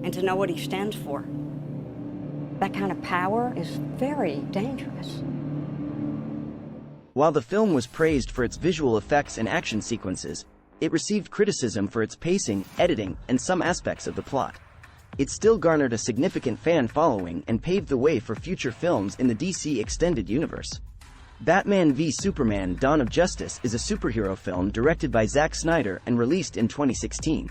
and to know what he stands for. That kind of power is very dangerous. While the film was praised for its visual effects and action sequences, it received criticism for its pacing, editing, and some aspects of the plot. It still garnered a significant fan following and paved the way for future films in the DC Extended Universe. Batman v Superman: Dawn of Justice is a superhero film directed by Zack Snyder and released in 2016.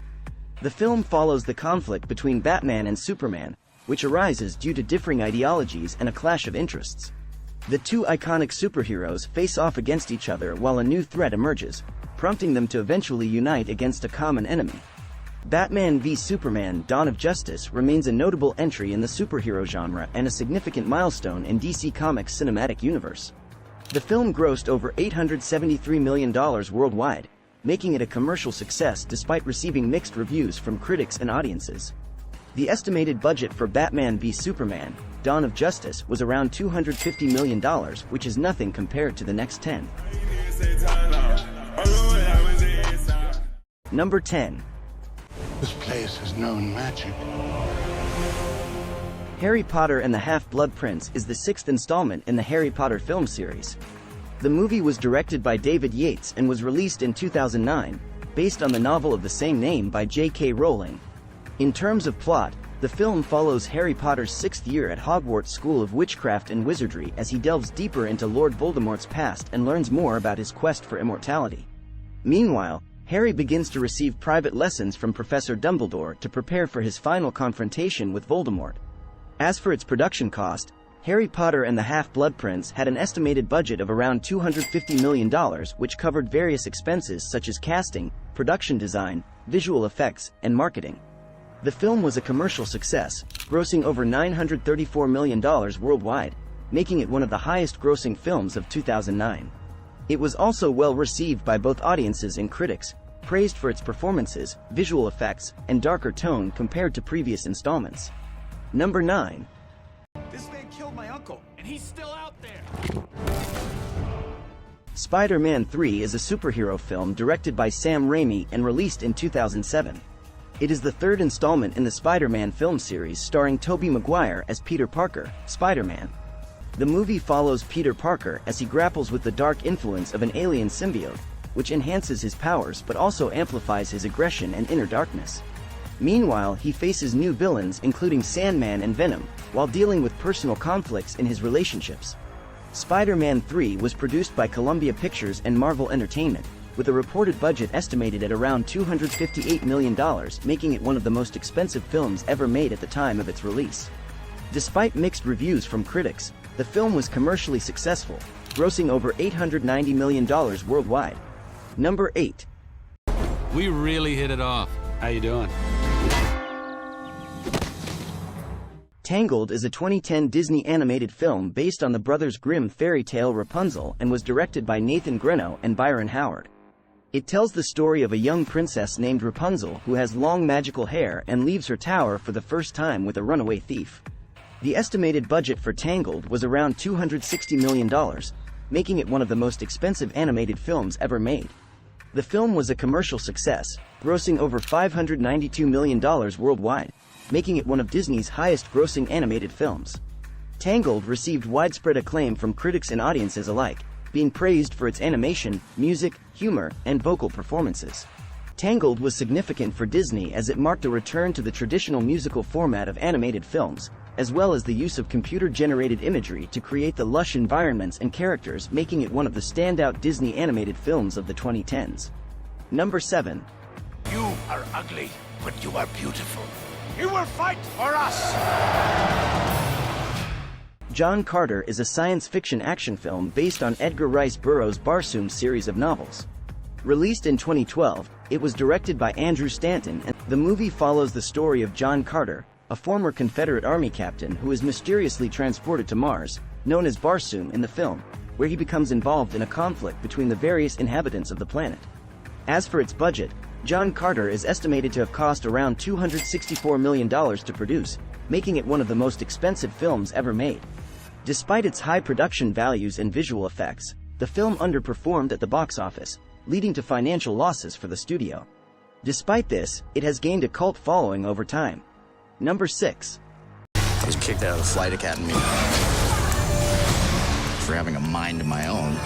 The film follows the conflict between Batman and Superman, which arises due to differing ideologies and a clash of interests. The two iconic superheroes face off against each other while a new threat emerges, prompting them to eventually unite against a common enemy. Batman v Superman: Dawn of Justice remains a notable entry in the superhero genre and a significant milestone in DC Comics' cinematic universe. The film grossed over $873 million worldwide, making it a commercial success despite receiving mixed reviews from critics and audiences. The estimated budget for Batman v Superman: Dawn of Justice was around $250 million, which is nothing compared to the next 10. Number 10. This place has known magic. Harry Potter and the Half-Blood Prince is the sixth installment in the Harry Potter film series. The movie was directed by David Yates and was released in 2009, based on the novel of the same name by J.K. Rowling. In terms of plot, the film follows Harry Potter's sixth year at Hogwarts School of Witchcraft and Wizardry as he delves deeper into Lord Voldemort's past and learns more about his quest for immortality. Meanwhile, Harry begins to receive private lessons from Professor Dumbledore to prepare for his final confrontation with Voldemort. As for its production cost, Harry Potter and the Half-Blood Prince had an estimated budget of around $250 million, which covered various expenses such as casting, production design, visual effects, and marketing. The film was a commercial success, grossing over $934 million worldwide, making it one of the highest-grossing films of 2009. It was also well received by both audiences and critics, praised for its performances, visual effects, and darker tone compared to previous installments. Number 9. This man killed my uncle, and he's still out there! Spider-Man 3 is a superhero film directed by Sam Raimi and released in 2007. It is the third installment in the Spider-Man film series starring Tobey Maguire as Peter Parker, Spider-Man. The movie follows Peter Parker as he grapples with the dark influence of an alien symbiote, which enhances his powers but also amplifies his aggression and inner darkness. Meanwhile, he faces new villains including Sandman and Venom, while dealing with personal conflicts in his relationships. Spider-Man 3 was produced by Columbia Pictures and Marvel Entertainment, with a reported budget estimated at around $258 million, making it one of the most expensive films ever made at the time of its release. Despite mixed reviews from critics, the film was commercially successful, grossing over $890 million worldwide. Number 8. We really hit it off. How you doing? Tangled is a 2010 Disney animated film based on the Brothers Grimm fairy tale Rapunzel and was directed by Nathan Greno and Byron Howard. It tells the story of a young princess named Rapunzel who has long magical hair and leaves her tower for the first time with a runaway thief. The estimated budget for Tangled was around $260 million, making it one of the most expensive animated films ever made. The film was a commercial success, grossing over $592 million worldwide, making it one of Disney's highest-grossing animated films. Tangled received widespread acclaim from critics and audiences alike, being praised for its animation, music, humor, and vocal performances. Tangled was significant for Disney as it marked a return to the traditional musical format of animated films, as well as the use of computer-generated imagery to create the lush environments and characters, making it one of the standout Disney animated films of the 2010s. Number 7. You are ugly, but you are beautiful. You will fight for us! John Carter is a science fiction action film based on Edgar Rice Burroughs' Barsoom series of novels. Released in 2012, it was directed by Andrew Stanton, and the movie follows the story of John Carter, a former Confederate Army captain who is mysteriously transported to Mars, known as Barsoom in the film, where he becomes involved in a conflict between the various inhabitants of the planet. As for its budget, John Carter is estimated to have cost around $264 million to produce, making it one of the most expensive films ever made. Despite its high production values and visual effects, the film underperformed at the box office, leading to financial losses for the studio. Despite this, it has gained a cult following over time. Number 6. I was kicked out of the flight academy for having a mind of my own.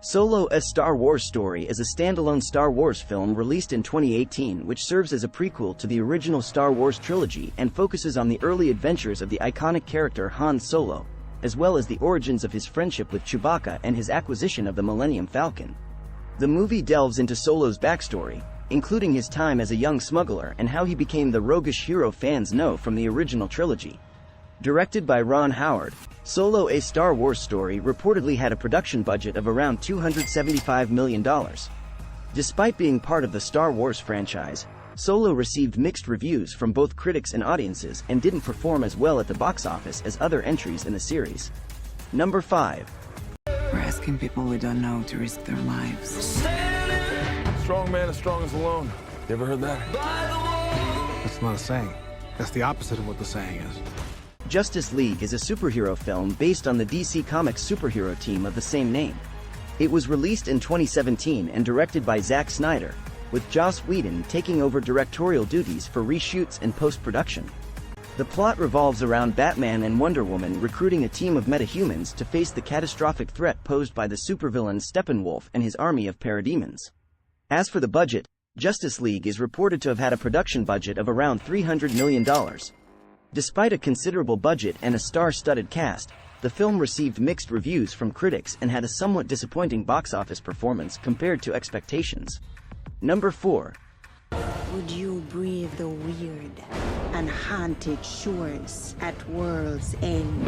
Solo: A Star Wars Story is a standalone Star Wars film released in 2018 which serves as a prequel to the original Star Wars trilogy and focuses on the early adventures of the iconic character Han Solo, as well as the origins of his friendship with Chewbacca and his acquisition of the Millennium Falcon. The movie delves into Solo's backstory, including his time as a young smuggler and how he became the roguish hero fans know from the original trilogy. Directed by Ron Howard, Solo: A Star Wars Story reportedly had a production budget of around $275 million. Despite being part of the Star Wars franchise, Solo received mixed reviews from both critics and audiences and didn't perform as well at the box office as other entries in the series. Number 5. We're asking people we don't know to risk their lives. Strong man is strongest alone. You ever heard that? That's not a saying. That's the opposite of what the saying is. Justice League is a superhero film based on the DC Comics superhero team of the same name. It was released in 2017 and directed by Zack Snyder, with Joss Whedon taking over directorial duties for reshoots and post-production. The plot revolves around Batman and Wonder Woman recruiting a team of metahumans to face the catastrophic threat posed by the supervillain Steppenwolf and his army of parademons. As for the budget, Justice League is reported to have had a production budget of around $300 million. Despite a considerable budget and a star-studded cast, the film received mixed reviews from critics and had a somewhat disappointing box office performance compared to expectations. Number 4. Would you brave the weird and haunted shores at World's End?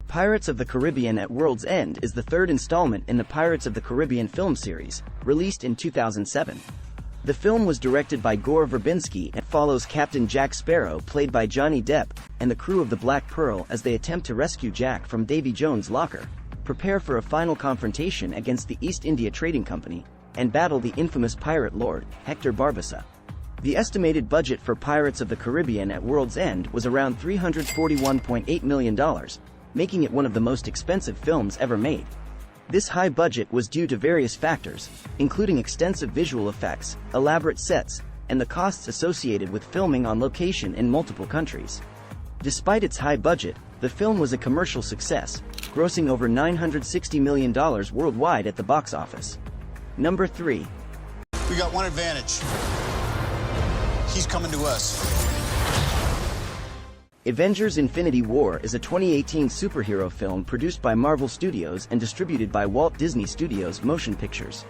Pirates of the Caribbean at World's End is the third installment in the Pirates of the Caribbean film series, released in 2007. The film was directed by Gore Verbinski and follows Captain Jack Sparrow, played by Johnny Depp, and the crew of the Black Pearl as they attempt to rescue Jack from Davy Jones' locker, prepare for a final confrontation against the East India Trading Company, and battle the infamous pirate lord, Hector Barbossa. The estimated budget for Pirates of the Caribbean at World's End was around $341.8 million, making it one of the most expensive films ever made. This high budget was due to various factors, including extensive visual effects, elaborate sets, and the costs associated with filming on location in multiple countries. Despite its high budget, the film was a commercial success, grossing over $960 million worldwide at the box office. Number 3. We got one advantage. He's coming to us. Avengers Infinity War is a 2018 superhero film produced by Marvel Studios and distributed by Walt Disney Studios Motion Pictures.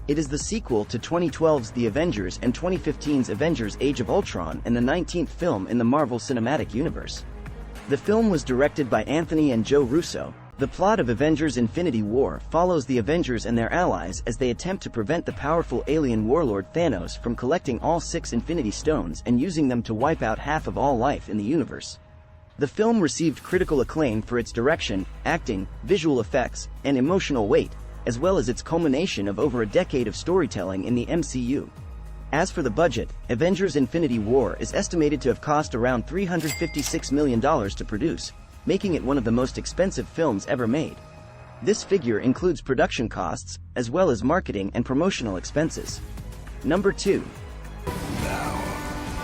It is the sequel to 2012's The Avengers and 2015's Avengers Age of Ultron and the 19th film in the Marvel Cinematic Universe. The film was directed by Anthony and Joe Russo. The plot of Avengers Infinity War follows the Avengers and their allies as they attempt to prevent the powerful alien warlord Thanos from collecting all 6 Infinity Stones and using them to wipe out half of all life in the universe. The film received critical acclaim for its direction, acting, visual effects, and emotional weight, as well as its culmination of over a decade of storytelling in the MCU. As for the budget, Avengers Infinity War is estimated to have cost around $356 million to produce, making it one of the most expensive films ever made. This figure includes production costs, as well as marketing and promotional expenses. Number 2. Now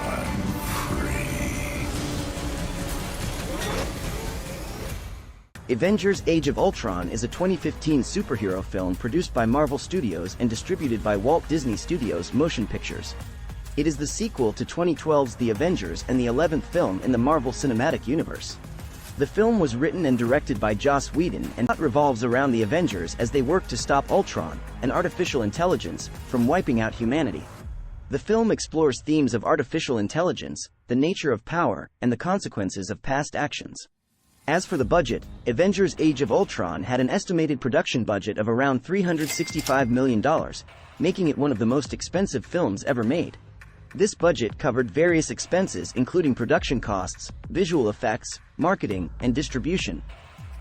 I'm free. Avengers Age of Ultron is a 2015 superhero film produced by Marvel Studios and distributed by Walt Disney Studios Motion Pictures. It is the sequel to 2012's The Avengers and the 11th film in the Marvel Cinematic Universe. The film was written and directed by Joss Whedon and it revolves around the Avengers as they work to stop Ultron, an artificial intelligence, from wiping out humanity. The film explores themes of artificial intelligence, the nature of power, and the consequences of past actions. As for the budget, Avengers Age of Ultron had an estimated production budget of around $365 million, making it one of the most expensive films ever made. This budget covered various expenses including production costs, visual effects, marketing, and distribution.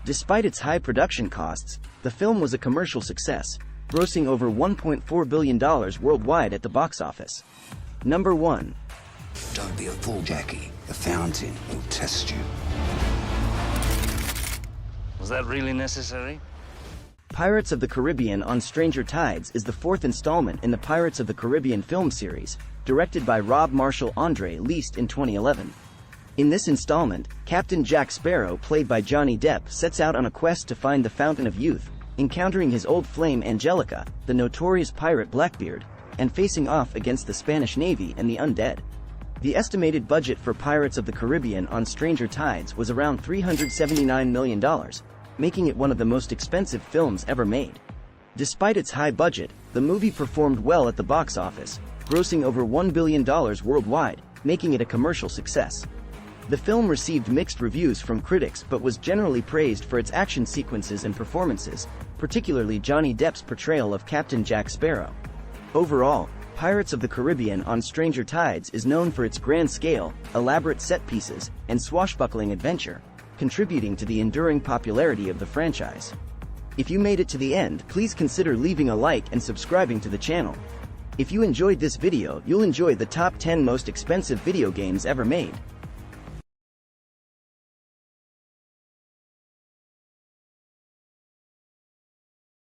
Despite its high production costs, the film was a commercial success, grossing over $1.4 billion worldwide at the box office. Number 1. Don't be a fool, Jackie. The fountain will test you. Was that really necessary? Pirates of the Caribbean on Stranger Tides is the 4th installment in the Pirates of the Caribbean film series, directed by Rob Marshall Andre, released in 2011. In this installment, Captain Jack Sparrow, played by Johnny Depp, sets out on a quest to find the Fountain of Youth, encountering his old flame Angelica, the notorious pirate Blackbeard, and facing off against the Spanish Navy and the undead. The estimated budget for Pirates of the Caribbean on Stranger Tides was around $379 million, making it one of the most expensive films ever made. Despite its high budget, the movie performed well at the box office, grossing over $1 billion worldwide, making it a commercial success. The film received mixed reviews from critics but was generally praised for its action sequences and performances, particularly Johnny Depp's portrayal of Captain Jack Sparrow. Overall, Pirates of the Caribbean on Stranger Tides is known for its grand scale, elaborate set pieces, and swashbuckling adventure, contributing to the enduring popularity of the franchise. If you made it to the end, please consider leaving a like and subscribing to the channel. If you enjoyed this video, you'll enjoy the top 10 most expensive video games ever made.